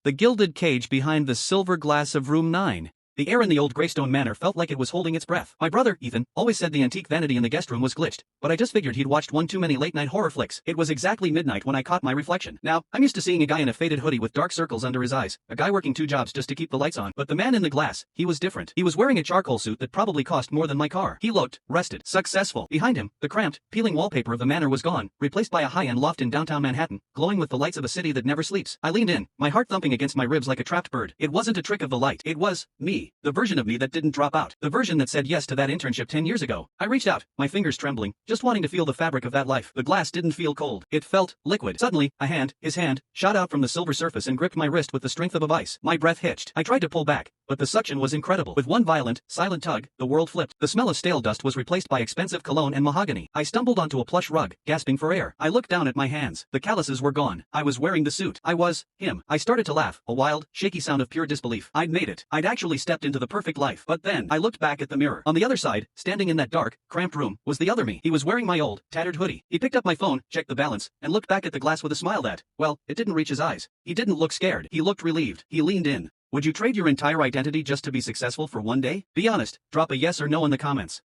The gilded cage behind the silver glass of room 9. The air in the old Greystone Manor felt like it was holding its breath. My brother, Ethan, always said the antique vanity in the guest room was glitched, but I just figured he'd watched one too many late-night horror flicks. It was exactly midnight when I caught my reflection. Now, I'm used to seeing a guy in a faded hoodie with dark circles under his eyes, a guy working 2 jobs just to keep the lights on, but the man in the glass, he was different. He was wearing a charcoal suit that probably cost more than my car. He looked rested, successful. Behind him, the cramped, peeling wallpaper of the manor was gone, replaced by a high-end loft in downtown Manhattan, glowing with the lights of a city that never sleeps. I leaned in, my heart thumping against my ribs like a trapped bird. It wasn't a trick of the light. It was me, the version of me that didn't drop out. The version that said yes to that internship 10 years ago. I reached out, my fingers trembling, just wanting to feel the fabric of that life. The glass didn't feel cold. It felt liquid. Suddenly, a hand, his hand, shot out from the silver surface and gripped my wrist with the strength of a vice. My breath hitched. I tried to pull back, but the suction was incredible. With one violent, silent tug, the world flipped. The smell of stale dust was replaced by expensive cologne and mahogany. I stumbled onto a plush rug, gasping for air. I looked down at my hands. The calluses were gone. I was wearing the suit. I was him. I started to laugh, a wild, shaky sound of pure disbelief. I'd made it. I'd actually stepped into the perfect life. But then, I looked back at the mirror. On the other side, standing in that dark, cramped room, was the other me. He was wearing my old, tattered hoodie. He picked up my phone, checked the balance, and looked back at the glass with a smile that, well, it didn't reach his eyes. He didn't look scared. He looked relieved. He leaned in. Would you trade your entire identity just to be successful for one day? Be honest. Drop a yes or no in the comments.